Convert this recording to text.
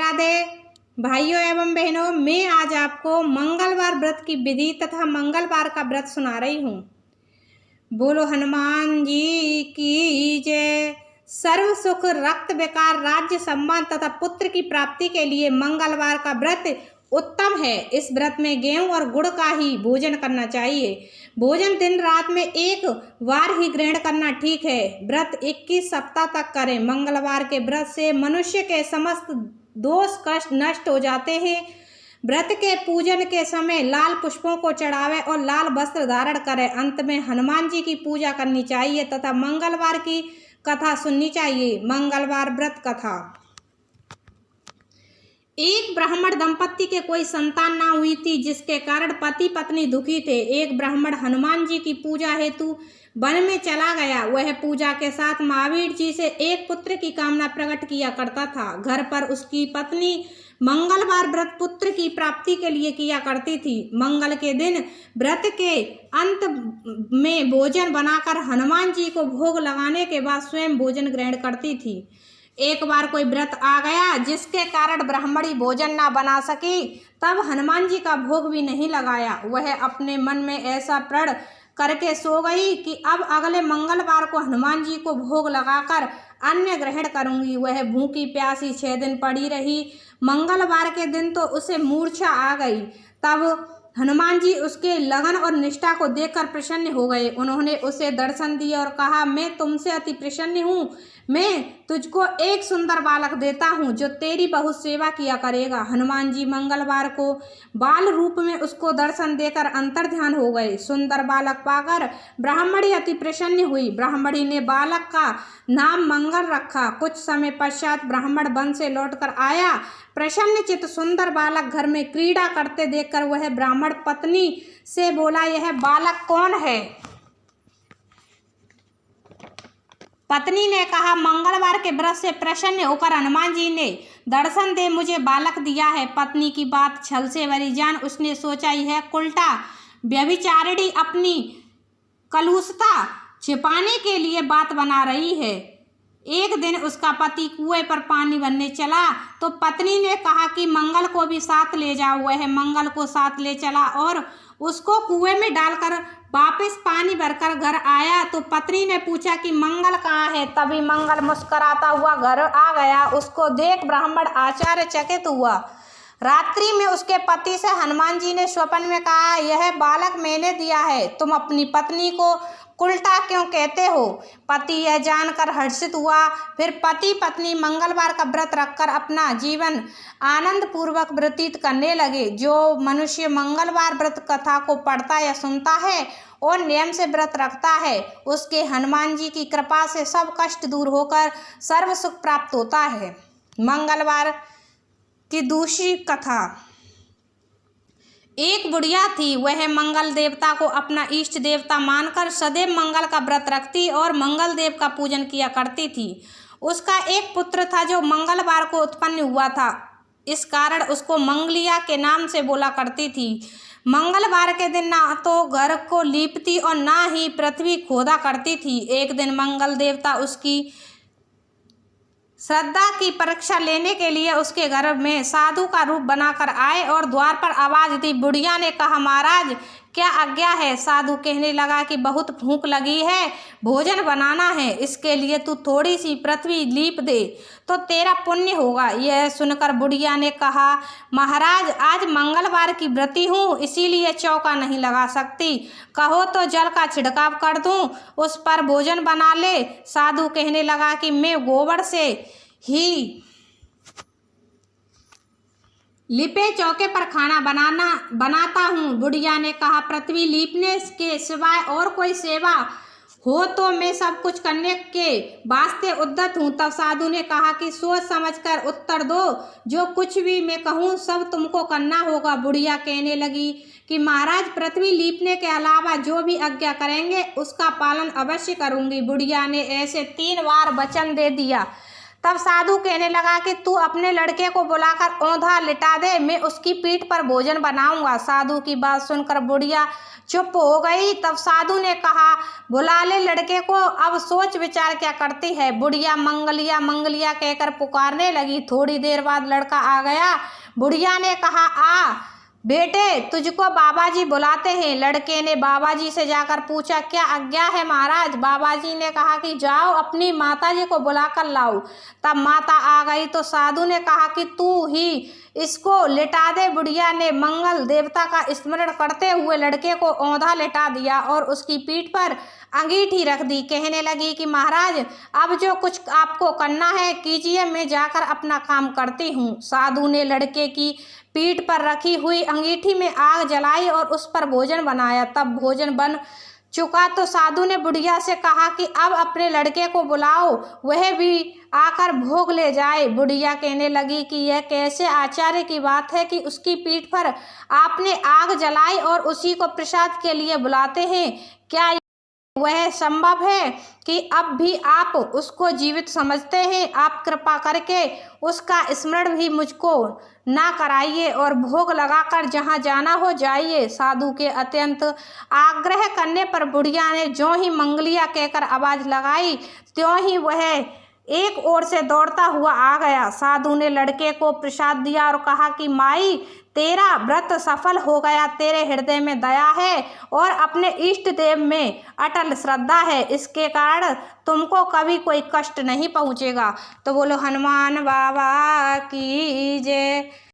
राधे भाइयों एवं बहनों, मैं आज आपको मंगलवार व्रत की विधि तथा मंगलवार का व्रत सुना रही हूँ। बोलो हनुमान जी की जय। सर्व सुख, रक्त विकार, राज्य सम्मान तथा पुत्र की प्राप्ति के लिए मंगलवार का व्रत उत्तम है। इस व्रत में गेहूं और गुड़ का ही भोजन करना चाहिए। भोजन दिन रात में एक बार ही ग्रहण करना ठीक है। व्रत 21 सप्ताह तक करें। मंगलवार के व्रत से मनुष्य के समस्त दोष कष्ट नष्ट हो जाते हैं। व्रत के पूजन के समय लाल पुष्पों को चढ़ावे और लाल वस्त्र धारण करें। अंत में हनुमान जी की पूजा करनी चाहिए तथा मंगलवार की कथा सुननी चाहिए। मंगलवार व्रत कथा। एक ब्राह्मण दंपत्ति के कोई संतान ना हुई थी, जिसके कारण पति पत्नी दुखी थे। एक ब्राह्मण हनुमान जी की पूजा हेतु वन में चला गया। वह पूजा के साथ महावीर जी से एक पुत्र की कामना प्रकट किया करता था। घर पर उसकी पत्नी मंगलवार व्रत पुत्र की प्राप्ति के लिए किया करती थी। मंगल के दिन व्रत के अंत में भोजन बनाकर हनुमान जी को भोग लगाने के बाद स्वयं भोजन ग्रहण करती थी। एक बार कोई व्रत आ गया जिसके कारण ब्राह्मणी भोजन ना बना सकी, तब हनुमान जी का भोग भी नहीं लगाया। वह अपने मन में ऐसा प्रण करके सो गई कि अब अगले मंगलवार को हनुमान जी को भोग लगाकर अन्न ग्रहण करूंगी। वह भूखी प्यासी 6 दिन पड़ी रही। मंगलवार के दिन तो उसे मूर्छा आ गई। तब हनुमान जी उसके लगन और निष्ठा को देखकर प्रसन्न हो गए। उन्होंने उसे दर्शन दिया और कहा, मैं तुमसे अति प्रसन्न हूँ। मैं तुझको एक सुंदर बालक देता हूँ जो तेरी बहुत सेवा किया करेगा। हनुमान जी मंगलवार को बाल रूप में उसको दर्शन देकर अंतर्ध्यान हो गए। सुंदर बालक पाकर ब्राह्मणी अति प्रसन्न हुई। ब्राह्मणी ने बालक का नाम मंगल रखा। कुछ समय पश्चात ब्राह्मण वन से लौटकर आया। प्रसन्नचित्त सुंदर बालक घर में क्रीड़ा करते देखकर वह ब्राह्मण पत्नी से बोला, यह बालक कौन है? पत्नी ने कहा, मंगलवार के व्रत से प्रसन्न होकर हनुमान जी ने दर्शन दे मुझे बालक दिया है। पत्नी की बात छल से भरी जान उसने सोचा, यह कुलटा व्यभिचारिणी अपनी कलुषता छिपाने के लिए बात बना रही है। एक दिन उसका पति कुएं पर पानी भरने चला तो पत्नी ने कहा कि मंगल को भी साथ ले जाओ। वह मंगल को साथ ले चला और उसको कुएं में डालकर वापस पानी भरकर घर आया तो पत्नी ने पूछा कि मंगल कहाँ है? तभी मंगल मुस्कुराता हुआ घर आ गया। उसको देख ब्राह्मण आश्चर्यचकित हुआ। रात्रि में उसके पति से हनुमान जी ने स्वप्न में कहा, यह बालक मैंने दिया है। तुम अपनी पत्नी को कुलटा क्यों कहते हो? पति यह जानकर हर्षित हुआ। फिर पति पत्नी मंगलवार का व्रत रखकर अपना जीवन आनंद पूर्वक व्यतीत करने लगे। जो मनुष्य मंगलवार व्रत कथा को पढ़ता या सुनता है और नियम से व्रत रखता है, उसके हनुमान जी की कृपा से सब कष्ट दूर होकर सर्व सुख प्राप्त होता है। मंगलवार की दूसरी कथा। एक बुढ़िया थी। वह मंगल देवता को अपना इष्ट देवता मानकर सदैव मंगल का व्रत रखती और मंगल देव का पूजन किया करती थी। उसका एक पुत्र था जो मंगलवार को उत्पन्न हुआ था। इस कारण उसको मंगलिया के नाम से बोला करती थी। मंगलवार के दिन ना तो घर को लीपती और ना ही पृथ्वी खोदा करती थी। एक दिन मंगल देवता उसकी श्रद्धा की परीक्षा लेने के लिए उसके घर में साधु का रूप बनाकर आए और द्वार पर आवाज दी। बुढ़िया ने कहा, महाराज क्या आज्ञा है? साधु कहने लगा कि बहुत भूख लगी है, भोजन बनाना है, इसके लिए तू थोड़ी सी पृथ्वी लीप दे तो तेरा पुण्य होगा। यह सुनकर बुढ़िया ने कहा, महाराज आज मंगलवार की व्रती हूँ, इसीलिए चौका नहीं लगा सकती। कहो तो जल का छिड़काव कर दूँ, उस पर भोजन बना ले। साधु कहने लगा कि मैं गोबर से ही लिपे चौके पर खाना बनाता हूँ। बुढ़िया ने कहा, पृथ्वी लीपने के सिवाय और कोई सेवा हो तो मैं सब कुछ करने के वास्ते उद्यत हूँ। तब साधु ने कहा कि सोच समझकर उत्तर दो, जो कुछ भी मैं कहूँ सब तुमको करना होगा। बुढ़िया कहने लगी कि महाराज पृथ्वी लीपने के अलावा जो भी आज्ञा करेंगे उसका पालन अवश्य करूँगी। बुढ़िया ने ऐसे 3 बार वचन दे दिया। तब साधु कहने लगा कि तू अपने लड़के को बुलाकर औंधा लिटा दे, मैं उसकी पीठ पर भोजन बनाऊंगा। साधु की बात सुनकर बुढ़िया चुप हो गई। तब साधु ने कहा, बुला ले लड़के को, अब सोच विचार क्या करती है। बुढ़िया मंगलिया मंगलिया कहकर पुकारने लगी। थोड़ी देर बाद लड़का आ गया। बुढ़िया ने कहा, आ बेटे, तुझको बाबा जी बुलाते हैं। लड़के ने बाबा जी से जाकर पूछा, क्या आज्ञा है महाराज। बाबा जी ने कहा कि जाओ अपनी माता जी को बुलाकर लाओ। तब माता आ गई तो साधु ने कहा कि तू ही इसको लिटा दे। बुढ़िया ने मंगल देवता का स्मरण करते हुए लड़के को औंधा लिटा दिया और उसकी पीठ पर अंगीठी रख दी। कहने लगी कि महाराज, अब जो कुछ आपको करना है कीजिए, मैं जाकर अपना काम करती हूँ। साधु ने लड़के की पीठ पर रखी हुई अंगीठी में आग जलाई और उस पर भोजन बनाया। तब भोजन बन चुका तो साधु ने बुढ़िया से कहा कि अब अपने लड़के को बुलाओ, वह भी आकर भोग ले जाए। बुढ़िया कहने लगी कि यह कैसे आश्चर्य की बात है कि उसकी पीठ पर आपने आग जलाई और उसी को प्रसाद के लिए बुलाते हैं। क्या वह संभव है कि अब भी आप उसको जीवित समझते हैं? आप कृपा करके उसका स्मरण भी मुझको ना कराइए और भोग लगाकर जहाँ जाना हो जाइए। साधु के अत्यंत आग्रह करने पर बुढ़िया ने ज्यों ही मंगलिया कहकर आवाज लगाई, त्यों ही वह एक ओर से दौड़ता हुआ आ गया। साधु ने लड़के को प्रसाद दिया और कहा कि माई, तेरा व्रत सफल हो गया। तेरे हृदय में दया है और अपने इष्ट देव में अटल श्रद्धा है, इसके कारण तुमको कभी कोई कष्ट नहीं पहुँचेगा। तो बोलो हनुमान बाबा की जय।